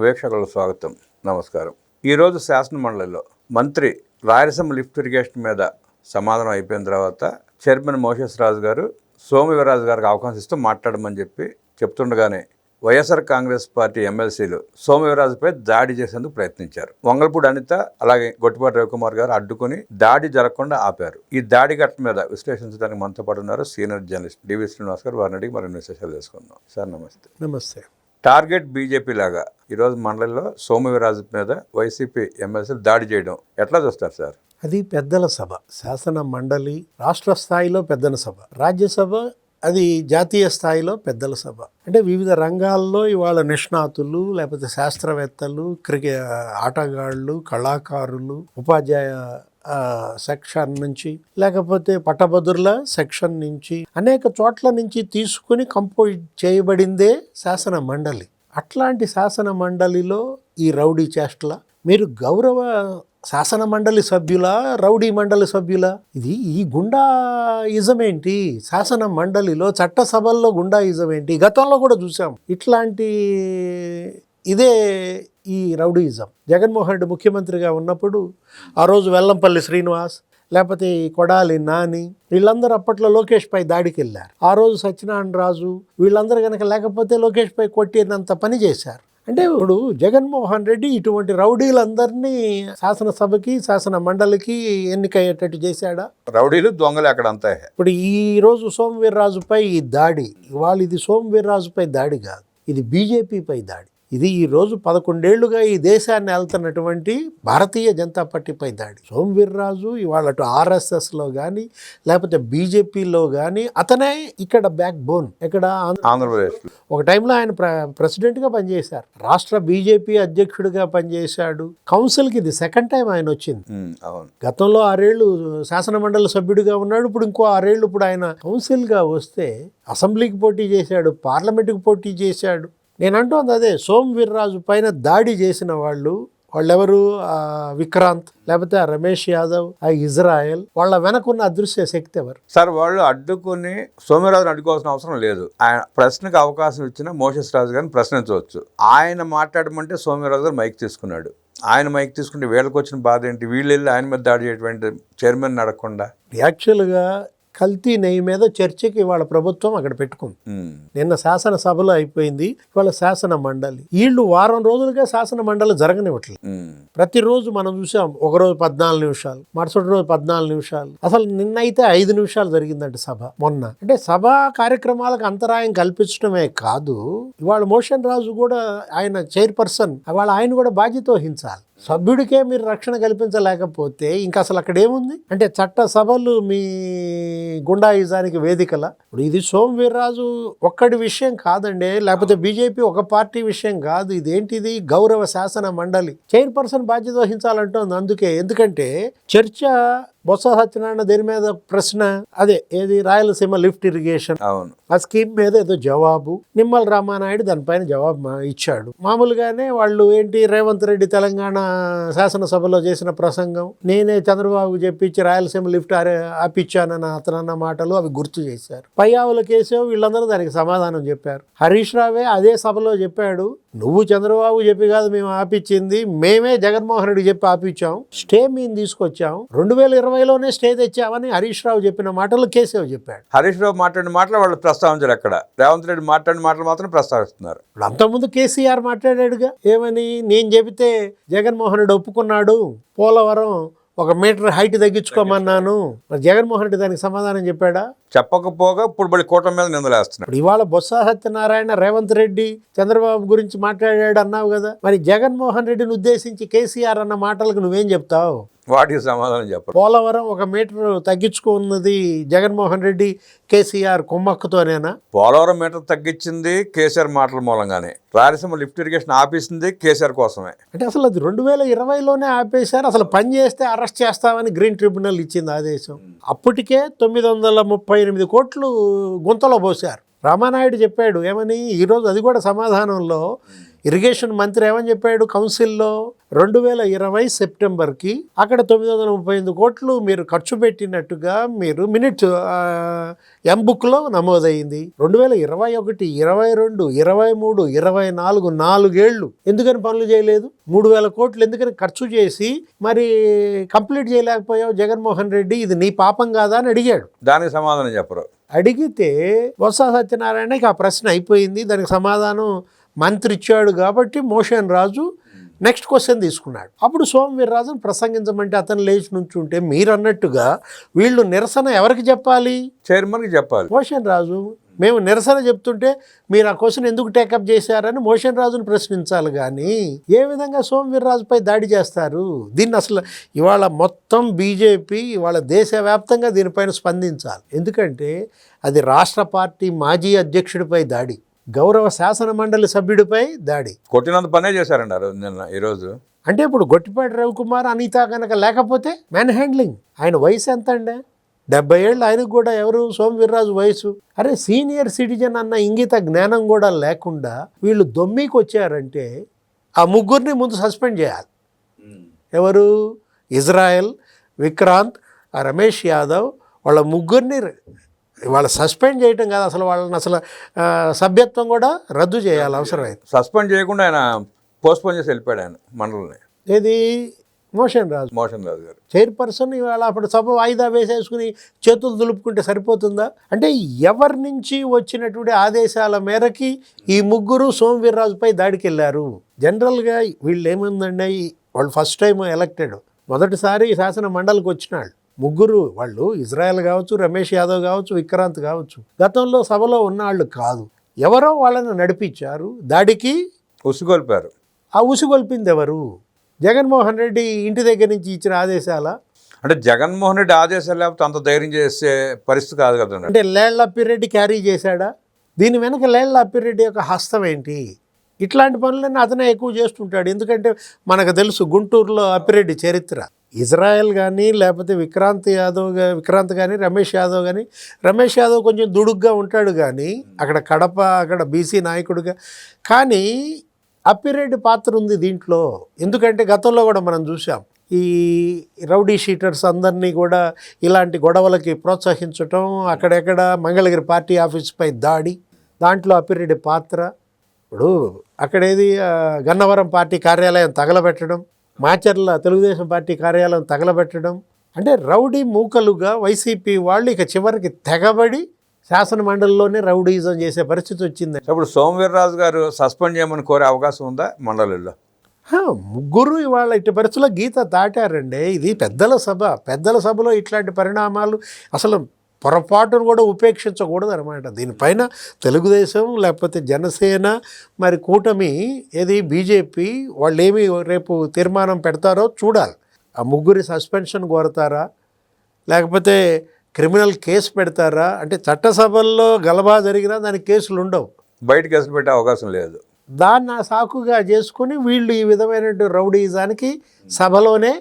వీక్షకులకు స్వాగతం, నమస్కారం. ఈరోజు శాసనమండలిలో మంత్రి రాయలసీమ లిఫ్ట్ ఇరిగేషన్ మీద సమాధానం అయిపోయిన తర్వాత చైర్మన్ మోషేస్ రాజు గారు సోము వీర్రాజు గారికి అవకాశం ఇస్తూ మాట్లాడమని చెప్తుండగానే వైఎస్ఆర్ కాంగ్రెస్ పార్టీ ఎమ్మెల్సీలు సోము వీర్రాజుపై దాడి చేసేందుకు ప్రయత్నించారు. వంగలపూడి అనిత అలాగే గొట్టిపాటి రవికుమార్ గారు అడ్డుకుని దాడి జరగకుండా ఆపారు. ఈ దాడి ఘటన మీద విశ్లేషించడానికి మనతో పాటు ఉన్నారు సీనియర్ జర్నలిస్ట్ డివి శ్రీనివాస్ గారు. వారిని అడిగి మరిన్ని విశేషాలు తెలుసుకుందాం. సార్ నమస్తే. నమస్తే. టార్గెట్ బీజేపీ లాగా ఈరోజు మండలిలో సోము వీర్రాజు మీద వైసీపీ ఎమ్మెల్సీలు దాడి చేయడం ఎట్లా చూస్తారు సార్? అది పెద్దల సభ, శాసన మండలి రాష్ట్ర స్థాయిలో పెద్దల సభ, రాజ్యసభ అది జాతీయ స్థాయిలో పెద్దల సభ. అంటే వివిధ రంగాల్లో ఇవాళ నిష్ణాతులు, లేకపోతే శాస్త్రవేత్తలు, ఆటగాళ్ళు, కళాకారులు, ఉపాధ్యాయ సెక్షన్ నుంచి, లేకపోతే పట్టభద్రుల సెక్షన్ నుంచి, అనేక చోట్ల నుంచి తీసుకుని కంపోజ్ చేయబడిందే శాసన మండలి. అట్లాంటి శాసన మండలిలో ఈ రౌడీ చేష్టల, మీరు గౌరవ శాసన మండలి సభ్యుల, రౌడీ మండలి సభ్యుల, ఇది ఈ గుండాయిజం ఏంటి? శాసన మండలిలో చట్టసభల్లో గుండాయిజం ఏంటి? గతంలో కూడా చూసాం ఇట్లాంటి ఇదే ఈ రౌడీయిజం. జగన్మోహన్ రెడ్డి ముఖ్యమంత్రిగా ఉన్నప్పుడు ఆ రోజు వెల్లంపల్లి శ్రీనివాస్, లేకపోతే కొడాలి నాని, వీళ్ళందరూ అప్పట్లో లోకేష్ పై దాడికి వెళ్ళారు. ఆ రోజు సత్యనారాయణ రాజు, వీళ్ళందరూ కనుక లేకపోతే లోకేష్ పై కొట్టినంత పని చేశారు. అంటే ఇప్పుడు జగన్మోహన్ రెడ్డి ఇటువంటి రౌడీలందరినీ శాసనసభకి, శాసన మండలికి ఎన్నికయ్యేటట్టు చేశాడా? రౌడీలు దొంగలు అక్కడ అంతా. ఇప్పుడు ఈ రోజు సోము వీర్రాజుపై ఈ దాడి, ఇవాళ ఇది సోము వీర్రాజుపై దాడి కాదు, ఇది బీజేపీపై దాడి. ఇది ఈ రోజు 11 ఏళ్లుగా ఈ దేశాన్ని వెళ్తున్నటువంటి భారతీయ జనతా పార్టీపై దాడి. సోము వీర్రాజు ఇవాళ అటు ఆర్ఎస్ఎస్లో కానీ, లేకపోతే బీజేపీలో కానీ అతనే ఇక్కడ బ్యాక్ బోన్. ఇక్కడ ఆంధ్రప్రదేశ్ ఒక టైంలో ఆయన ప్రెసిడెంట్గా పనిచేశారు, రాష్ట్ర బీజేపీ అధ్యక్షుడిగా పనిచేశాడు. కౌన్సిల్కి ఇది సెకండ్ టైం ఆయన వచ్చింది. గతంలో 6 ఏళ్ళు శాసన మండలి సభ్యుడిగా ఉన్నాడు, ఇప్పుడు ఇంకో 6 ఏళ్ళు ఇప్పుడు ఆయన కౌన్సిల్గా వస్తే అసెంబ్లీకి పోటీ చేశాడు, పార్లమెంటుకి పోటీ చేశాడు. నేను అంటోంది అదే, సోము వీర్రాజు పైన దాడి చేసిన వాళ్ళెవరు? విక్రాంత్, లేకపోతే రమేష్ యాదవ్, ఇజ్రాయెల్, వాళ్ళ వెనకున్న అదృశ్య శక్తి ఎవరు సార్? వాళ్ళు అడ్డుకుని సోము వీర్రాజుని అడ్డుకోవాల్సిన అవసరం లేదు. ఆయన ప్రశ్నకు అవకాశం ఇచ్చిన మోషేస్ రాజు గారిని ప్రశ్నించవచ్చు. ఆయన మాట్లాడమంటే సోము వీర్రాజు గారు మైక్ తీసుకున్నాడు. ఆయన మైక్ తీసుకుంటే వీళ్ళకి వచ్చిన బాధ ఏంటి? వీళ్ళు వెళ్ళి ఆయన మీద దాడి చేయటువంటి చైర్మన్ అడగకుండా. యాక్చువల్గా కల్తీ నెయ్యి మీద చర్చకి ఇవాళ ప్రభుత్వం అక్కడ పెట్టుకుంది. నిన్న శాసనసభలో అయిపోయింది, ఇవాళ శాసన మండలి. వీళ్ళు వారం రోజులుగా శాసన మండలి జరగనివ్వట్లేదు. ప్రతిరోజు మనం చూసాం, ఒకరోజు 14 నిమిషాలు, మరుసటి రోజు 14 నిమిషాలు, అసలు నిన్న అయితే 5 నిమిషాలు జరిగిందంట సభ మొన్న. అంటే సభా కార్యక్రమాలకు అంతరాయం కల్పించడమే కాదు, ఇవాళ మోషన్ రాజు కూడా ఆయన చైర్పర్సన్, ఇవాళ ఆయన కూడా బాధ్యత వహించాలి. సభ్యుడికే మీరు రక్షణ కల్పించలేకపోతే ఇంకా అసలు అక్కడ ఏముంది? అంటే చట్ట సభలు మీ గుండాయిజానికి వేదికల. ఇప్పుడు ఇది సోము వీర్రాజు ఒక్కడి విషయం కాదండి, లేకపోతే బీజేపీ ఒక పార్టీ విషయం కాదు. ఇదేంటిది? గౌరవ శాసన మండలి చైర్పర్సన్ బాధ్యత వహించాలంటోంది. అందుకే, ఎందుకంటే చర్చ బొత్స సత్యనారాయణ దేని మీద ప్రశ్న, అదే ఏది రాయలసీమ లిఫ్ట్ ఇరిగేషన్, అవును, ఆ స్కీమ్ మీద ఏదో జవాబు, నిమ్మల రామానాయుడు దానిపైన జవాబు ఇచ్చాడు. మామూలుగానే వాళ్ళు ఏంటి, రేవంత్ రెడ్డి తెలంగాణ శాసనసభలో చేసిన ప్రసంగం, నేనే చంద్రబాబు చెప్పించి రాయలసీమ లిఫ్ట్ ఆపిచ్చానన్న అతనన్న మాటలు అవి గుర్తు చేశారు. పయ్యావుల కేసు వీళ్ళందరూ దానికి సమాధానం చెప్పారు. హరీష్ రావే అదే సభలో చెప్పాడు, నువ్వు చంద్రబాబు చెప్పి కాదు మేము ఆపిచ్చింది, మేమే జగన్మోహన్ రెడ్డి చెప్పి ఆపిచ్చాం, స్టే మేము తీసుకొచ్చాం, 2020లోనే స్టే తెచ్చామని హరీష్ రావు చెప్పిన మాటలు కేశవ్ చెప్పాడు. హరీష్ రావు మాట్లాడిన మాటలు వాళ్ళు ప్రస్తావించారు. అక్కడ రేవంత్ రెడ్డి మాట్లాడిన మాటలు మాత్రం ప్రస్తావిస్తున్నారు. అంతకుముందు కేసీఆర్ మాట్లాడాడుగా, ఏమని? నేను చెబితే జగన్మోహన్ రెడ్డి ఒప్పుకున్నాడు, పోలవరం 1 మీటర్ హైట్ తగ్గించుకోమన్నాను. మరి జగన్మోహన్ రెడ్డి దానికి సమాధానం చెప్పాడా? చెప్పకపోగా ఇప్పుడు బడి కూటమి మీద నిందలేస్తున్నాడు. ఇవాళ బొత్స సత్యనారాయణ రేవంత్ రెడ్డి చంద్రబాబు గురించి మాట్లాడాడు అన్నావు కదా, మరి జగన్మోహన్ రెడ్డిని ఉద్దేశించి కేసీఆర్ అన్న మాటలకు నువ్వేం చెప్తావు? వాటికి సమాధానం చెప్పారు. పోలవరం 1 మీటర్ తగ్గించుకున్నది జగన్మోహన్ రెడ్డి కేసీఆర్ కుమ్మక్కుతోనేనా? పోలవరం మీటర్ తగ్గించింది కేసీఆర్ మాటల మూలంగానే. రాయలసీమ లిఫ్ట్ ఇరిగేషన్ ఆపేసింది కేసీఆర్ కోసమే. అంటే అసలు అది 2020లోనే ఆపేశారు. అసలు పని చేస్తే అరెస్ట్ చేస్తామని గ్రీన్ ట్రిబ్యునల్ ఇచ్చింది ఆదేశం. అప్పటికే 938 కోట్లు గుంతలో పోశారు. రామానాయుడు చెప్పాడు ఏమని? ఈరోజు అది కూడా సమాధానంలో ఇరిగేషన్ మంత్రి ఏమని చెప్పాడు కౌన్సిల్లో, 2020 సెప్టెంబర్కి అక్కడ 938 కోట్లు మీరు ఖర్చు పెట్టినట్టుగా మీరు మినిట్ ఎంబుక్లో నమోదైంది. 2021, 22, 23, 24 4 ఎందుకని పనులు చేయలేదు? 3000 కోట్లు ఎందుకని ఖర్చు చేసి మరి కంప్లీట్ చేయలేకపోయావు జగన్మోహన్ రెడ్డి? ఇది నీ పాపం కాదా అని అడిగాడు. దానికి సమాధానం చెప్పరు. అడిగితే బొత్స సత్యనారాయణకి ఆ ప్రశ్న అయిపోయింది, దానికి సమాధానం మంత్రి ఇచ్చాడు కాబట్టి మోషన్ రాజు నెక్స్ట్ క్వశ్చన్ తీసుకున్నాడు. అప్పుడు సోము వీర్రాజును ప్రసంగించమంటే అతను లేచి నుంచుంటే మీరు అన్నట్టుగా వీళ్ళు నిరసన ఎవరికి చెప్పాలి? చైర్మన్కి చెప్పాలి. మోషన్ రాజు మేము నిరసన చెప్తుంటే మీరు ఆ క్వశ్చన్ ఎందుకు టేకప్ చేశారని మోషన్ రాజును ప్రశ్నించాలి కానీ ఏ విధంగా సోము వీర్రాజుపై దాడి చేస్తారు? దీన్ని అసలు ఇవాళ మొత్తం బీజేపీ ఇవాళ దేశవ్యాప్తంగా దీనిపైన స్పందించాలి. ఎందుకంటే అది రాష్ట్ర పార్టీ మాజీ అధ్యక్షుడిపై దాడి, గౌరవ శాసన మండలి సభ్యుడిపై దాడి. కొట్టినంత పనే చేశారంటారు నిన్న ఈరోజు. అంటే ఇప్పుడు గొట్టిపాటి రవికుమార్, అనిత కనుక లేకపోతే మ్యాన్ హ్యాండ్లింగ్. ఆయన వయసు ఎంత అండి? 70 ఏళ్ళు. ఆయనకు కూడా ఎవరు? సోము వీర్రాజు వయసు. అరే సీనియర్ సిటిజన్ అన్న ఇంగిత జ్ఞానం కూడా లేకుండా వీళ్ళు దొమ్మికి వచ్చారంటే ఆ ముగ్గురిని ముందు సస్పెండ్ చేయాలి. ఎవరు? ఇజ్రాయెల్, విక్రాంత్, ఆ రమేష్ యాదవ్, వాళ్ళ ముగ్గురిని వాళ్ళ సస్పెండ్ చేయటం కాదు, అసలు వాళ్ళని అసలు సభ్యత్వం కూడా రద్దు చేయాలి అవసరమైంది. సస్పెండ్ చేయకుండా ఆయన పోస్ట్పోన్ చేసి వెళ్ళిపోయాడు ఆయన మండలిని. ఏది? మోషన్ రాజు గారు చైర్పర్సన్ ఇవాళ అప్పుడు సభ వాయిదా వేసేసుకుని చేతులు దులుపుకుంటే సరిపోతుందా? అంటే ఎవరి నుంచి వచ్చినటువంటి ఆదేశాల మేరకి ఈ ముగ్గురు సోము వీర్రాజుపై దాడికి వెళ్ళారు. జనరల్గా వీళ్ళు ఏముందండి, వాళ్ళు ఫస్ట్ టైం ఎలక్టెడ్, మొదటిసారి శాసన మండలికి వచ్చినాళ్ళు ముగ్గురు. వాళ్ళు ఇజ్రాయెల్ కావచ్చు, రమేష్ యాదవ్ కావచ్చు, విక్రాంత్ కావచ్చు, గతంలో సభలో ఉన్నవాళ్ళు కాదు. ఎవరో వాళ్ళని నడిపించారు, దాడికి ఉసిగొల్పారు. ఆ ఉసిగొల్పింది ఎవరు? జగన్మోహన్ రెడ్డి ఇంటి దగ్గర నుంచి ఇచ్చిన ఆదేశాల? అంటే జగన్మోహన్ రెడ్డి ఆదేశాలు లేకపోతే అంత ధైర్యం చేసే పరిస్థితి కాదు కదా. అంటే లేళ్ల అప్పిరెడ్డి క్యారీ చేశాడా? దీని వెనక లేళ్ల అప్పిరెడ్డి యొక్క హస్తం ఏంటి? ఇట్లాంటి పనులన్నీ అతనే ఎక్కువ చేస్తుంటాడు. ఎందుకంటే మనకు తెలుసు గుంటూరులో అప్పిరెడ్డి చరిత్ర. ఇజ్రాయెల్ కానీ లేకపోతే విక్రాంత్ కానీ రమేష్ యాదవ్ కొంచెం దుడుగ్గా ఉంటాడు కానీ అక్కడ కడప, అక్కడ బీసీ నాయకుడిగా. కానీ అప్పిరెడ్డి పాత్ర ఉంది దీంట్లో. ఎందుకంటే గతంలో కూడా మనం చూసాం ఈ రౌడీ షీటర్స్ అందరినీ కూడా ఇలాంటి గొడవలకి ప్రోత్సహించటం, అక్కడెక్కడ మంగళగిరి పార్టీ ఆఫీస్పై దాడి, దాంట్లో అప్పిరెడ్డి పాత్ర. ఇప్పుడు అక్కడేది గన్నవరం పార్టీ కార్యాలయం తగలబెట్టడం, మాచర్ల తెలుగుదేశం పార్టీ కార్యాలయం తగలబెట్టడం. అంటే రౌడీ మూకలుగా వైసీపీ వాళ్ళు ఇక చివరికి తెగబడి శాసన మండలిలోనే రౌడీజం చేసే పరిస్థితి వచ్చింది. ఇప్పుడు సోము వీర్రాజు గారు సస్పెండ్ చేయమని కోరే అవకాశం ఉందా మండలిలో? ముగ్గురు ఇవాళ ఇటు పరిస్థితుల్లో గీత దాటారండి. ఇది పెద్దల సభలో ఇట్లాంటి పరిణామాలు అసలు పొరపాటును కూడా ఉపేక్షించకూడదు అనమాట. దీనిపైన తెలుగుదేశం లేకపోతే జనసేన మరి కూటమి ఏది బీజేపీ వాళ్ళు ఏమి రేపు తీర్మానం పెడతారో చూడాలి. ఆ ముగ్గురి సస్పెన్షన్ కోరతారా లేకపోతే క్రిమినల్ కేసు పెడతారా? అంటే చట్టసభల్లో గలబా జరిగినా దానికి కేసులు ఉండవు, బయట కేసులు పెట్టే అవకాశం లేదు. దాన్ని ఆ సాకుగా చేసుకుని వీళ్ళు ఈ విధమైనటువంటి రౌడీజానికి సభలోనే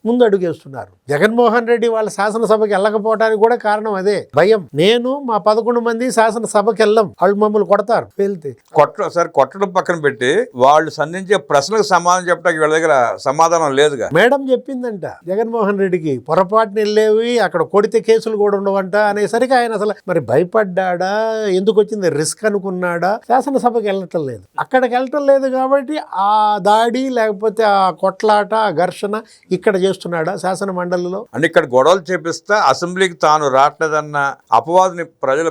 ముందు అడుగేస్తున్నారు. జగన్మోహన్ రెడ్డి వాళ్ళ శాసనసభకి వెళ్ళకపోవడానికి కూడా కారణం అదే, భయం. నేను మా 11 మంది శాసనసభకి వెళ్ళాం, వాళ్ళు మమ్మల్ని కొడతారు వెళ్తే. కొట్టడం పక్కన పెట్టి వాళ్ళు సంధించే ప్రశ్నలకు సమాధానం చెప్పడానికి వీళ్ళ దగ్గర సమాధానం లేదుగా. మేడం చెప్పిందంట జగన్మోహన్ రెడ్డికి, పొరపాటున వెళ్ళేవి అక్కడ కొడితే కేసులు కూడా ఉండవంట అనేసరికి ఆయన అసలు మరి భయపడ్డాడా, ఎందుకు వచ్చింది రిస్క్ అనుకున్నాడా? శాసనసభకి వెళ్ళటం లేదు. అక్కడికి వెళ్ళటం లేదు కాబట్టి ఆ దాడి లేకపోతే ఆ కొట్లాట, ఆ ఘర్షణ ఇక్కడ చేస్తున్నాడా శాసన మండలిలో? అంటే ఇక్కడ గొడవలు చేపిస్తా అసెంబ్లీకి తాను రావట్లేదన్న అపవాదుని ప్రజల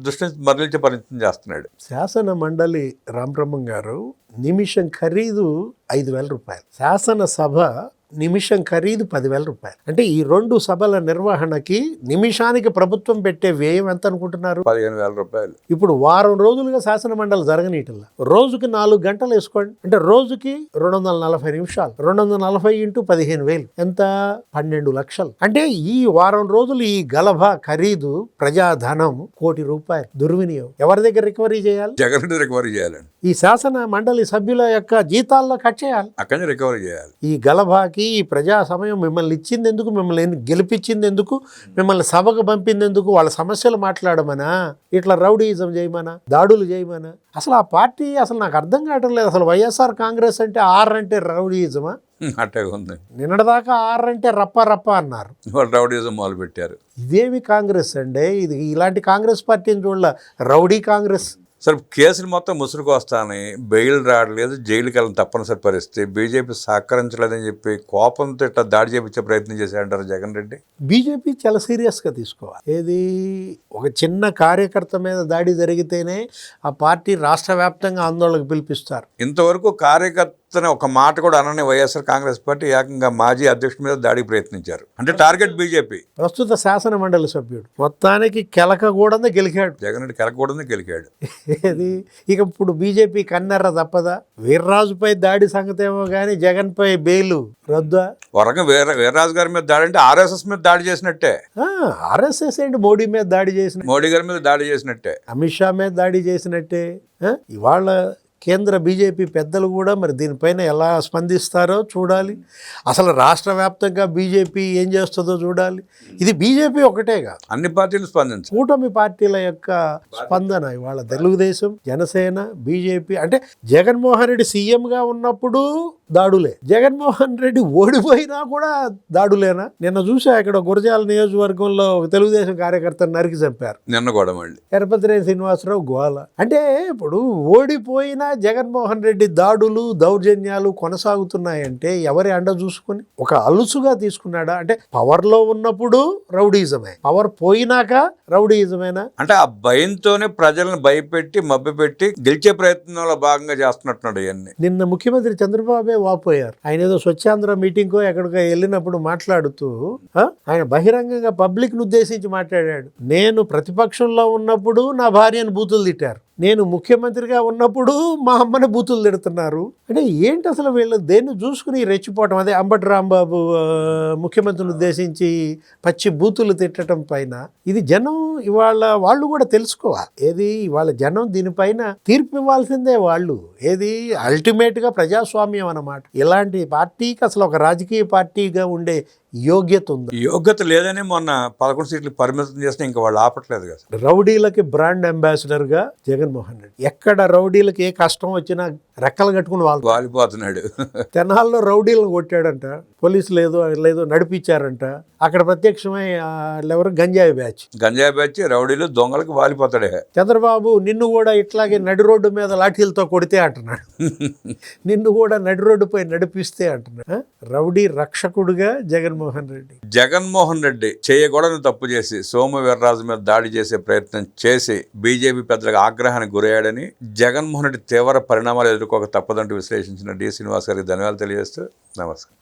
దృష్టి మరలించే ప్రయత్నం చేస్తున్నాడు. శాసన మండలి రామబ్రహ్మం గారు నిమిషం ఖరీదు 5,000 రూపాయలు, శాసనసభ నిమిషం ఖరీదు 10,000 రూపాయలు. అంటే ఈ 2 సభల నిర్వహణకి నిమిషానికి ప్రభుత్వం పెట్టే వ్యయం ఎంత అనుకుంటున్నారు? 15,000 రూపాయలు. ఇప్పుడు వారం రోజులుగా శాసన మండలి జరగనీటల్లా రోజుకి 4 గంటలు వేసుకోండి, అంటే రోజుకి 240 నిమిషాలు, 240 × 15,000 ఎంత? 12 లక్షలు. అంటే ఈ వారం రోజులు ఈ గలభ ఖరీదు ప్రజాధనం ₹1 కోటి దుర్వినియోగం. ఎవరి దగ్గర రికవరీ చేయాలి? జగన్ రికవరీ చేయాలండి. ఈ శాసన మండలి సభ్యుల యొక్క జీతాల్లో కట్ చేయాలి, అక్కడి రికవరీ చేయాలి. ఈ గలభాకి వాళ్ళకి ఈ ప్రజా సమయం మిమ్మల్ని ఇచ్చింది ఎందుకు, మిమ్మల్ని గెలిపించింది ఎందుకు, మిమ్మల్ని సభకు పంపింది ఎందుకు? వాళ్ళ సమస్యలు మాట్లాడమనా, ఇట్లా రౌడీయిజం చేయమనా, దాడులు చేయమనా? అసలు ఆ పార్టీ అసలు నాకు అర్థం కావటం లేదు. అసలు వైఎస్ఆర్ కాంగ్రెస్ అంటే ఆర్ అంటే రౌడీయిజమా? అట్టే ఉంది. నిన్నటిదాకా ఆర్ అంటే రప్ప రప్ప అన్నారు. వాళ్ళు రౌడీజం మొదలు పెట్టారు. ఇదేమి కాంగ్రెస్ అండి? ఇది ఇలాంటి కాంగ్రెస్ పార్టీని చూడాల, రౌడీ కాంగ్రెస్. సరే, కేసులు మొత్తం ముసురుకు వస్తానని బెయిల్ రావట్లేదు, జైలుకి వెళ్ళని తప్పనిసరి పరిస్థితి, బీజేపీ సహకరించలేదని చెప్పి కోపంతో ఇట్లా దాడి చేయించే ప్రయత్నం చేశాడంటారు జగన్ రెడ్డి. బీజేపీ చాలా సీరియస్గా తీసుకోవాలి. ఏది ఒక చిన్న కార్యకర్త మీద దాడి జరిగితేనే ఆ పార్టీ రాష్ట్ర వ్యాప్తంగా ఆందోళనకు పిలిపిస్తారు. ఇంతవరకు కార్యకర్తని ఒక మాట కూడా అనని వైఎస్ఆర్ కాంగ్రెస్ పార్టీ ఏకంగా మాజీ అధ్యక్షుడి మీద దాడికి ప్రయత్నించారు. అంటే టార్గెట్ బీజేపీ. ప్రస్తుత శాసన మండలి సభ్యుడు మొత్తానికి కెలకకూడదు గెలిచాడు. జగన్ రెడ్డి కలగకూడదని గెలికాడు. ఏది ఇక ఇప్పుడు బీజేపీ కన్నెర్ర తప్పదా? వీర్రాజుపై దాడి సంగతి ఏమో కానీ జగన్పై బెయిలు రద్దా? వరగా వీర్రాజు గారి మీద దాడి అంటే ఆర్ఎస్ఎస్ మీద దాడి చేసినట్టే. ఆర్ఎస్ఎస్ ఏంటి మోడీ మీద దాడి చేసిన, మోడీ గారి మీద దాడి చేసినట్టే, అమిత్ షా మీద దాడి చేసినట్టే. ఇవాళ కేంద్ర బీజేపీ పెద్దలు కూడా మరి దీనిపైన ఎలా స్పందిస్తారో చూడాలి. అసలు రాష్ట్ర వ్యాప్తంగా బీజేపీ ఏం చేస్తుందో చూడాలి. ఇది బీజేపీ ఒకటే కాదు, అన్ని పార్టీలు స్పందించారు. కూటమి పార్టీల యొక్క స్పందన ఇవాళ తెలుగుదేశం, జనసేన, బీజేపీ. అంటే జగన్మోహన్ రెడ్డి సీఎంగా ఉన్నప్పుడు దాడులే, జగన్మోహన్ రెడ్డి ఓడిపోయినా కూడా దాడులేనా? నిన్న చూసా ఇక్కడ గురజాల నియోజకవర్గంలో ఒక తెలుగుదేశం కార్యకర్తను నరికి చంపారు. నిన్న కూడా మళ్ళీ ఎరపతిరేని శ్రీనివాసరావు గోల. అంటే ఇప్పుడు ఓడిపోయినా జగన్మోహన్ రెడ్డి దాడులు, దౌర్జన్యాలు కొనసాగుతున్నాయంటే ఎవరి అండ చూసుకుని ఒక అలుసుగా తీసుకున్నాడా? అంటే పవర్లో ఉన్నప్పుడు రౌడీజమే, పవర్ పోయినాక రౌడీజమేనా? అంటే ఆ భయంతోనే ప్రజలను భయపెట్టి మభ్యపెట్టి గెలిచే ప్రయత్నంలో భాగంగా చేస్తున్నట్టున్నాడు ఇవన్నీ. నిన్న ముఖ్యమంత్రి చంద్రబాబే వాపోయారు. ఆయన ఏదో స్వచ్ఛాంధ్ర మీటింగ్కో ఎక్కడికో వెళ్ళినప్పుడు మాట్లాడుతూ ఆయన బహిరంగంగా పబ్లిక్ను ఉద్దేశించి మాట్లాడాడు. నేను ప్రతిపక్షంలో ఉన్నప్పుడు నా భార్యను బూతులు తిట్టారు, నేను ముఖ్యమంత్రిగా ఉన్నప్పుడు మా అమ్మని బూతులు తిడుతున్నారు. అంటే ఏంటి అసలు వీళ్ళు దేన్ని చూసుకుని రెచ్చిపోవటం? అదే అంబటి రాంబాబు ముఖ్యమంత్రిని ఉద్దేశించి పచ్చి బూతులు తిట్టడం పైన ఇది జనం ఇవాళ వాళ్ళు కూడా తెలుసుకోవాలి. ఏది ఇవాళ జనం దీనిపైన తీర్పు ఇవ్వాల్సిందే వాళ్ళు. ఏది అల్టిమేట్గా ప్రజాస్వామ్యం అన్నమాట. ఇలాంటి పార్టీకి అసలు ఒక రాజకీయ పార్టీగా ఉండే యోగ్యత ఉంది. యోగ్యత లేదని మొన్న 11 సీట్లు పరిమితం చేస్తే ఇంకా వాళ్ళు ఆపట్లేదు కదా. రౌడీలకి బ్రాండ్ అంబాసిడర్గా జగన్మోహన్ రెడ్డి. ఎక్కడ రౌడీలకి ఏ కష్టం వచ్చినా రెక్కలు కట్టుకుని వాలిపోతున్నాడు. తెనాల్లో రౌడీలను కొట్టాడంట, పోలీసులు లేదో నడిపించారంట. అక్కడ ప్రత్యక్షమై ఎవరు గంజాయి బ్యాచ్ రౌడీలు దొంగలకు వాలిపోతాడే. చంద్రబాబు నిన్ను కూడా ఇట్లాగే నడి రోడ్డు మీద లాఠీలతో కొడితే అంటున్నాడు, నిన్ను కూడా నడి రోడ్డుపై నడిపిస్తే అంటున్నాడు. రౌడీ రక్షకుడుగా జగన్మోహన్ రెడ్డి చేయకూడని తప్పు చేసి సోము వీర్రాజు మీద దాడి చేసే ప్రయత్నం చేసి బీజేపీ పెద్దలకు ఆగ్రహానికి గురయ్యాడని, జగన్మోహన్ రెడ్డి తీవ్ర పరిణామాలు ఎదుర్కోక తప్పదంటూ విశ్లేషించిన డి శ్రీనివాస్ గారికి ధన్యవాదాలు తెలియజేస్తూ నమస్కారం.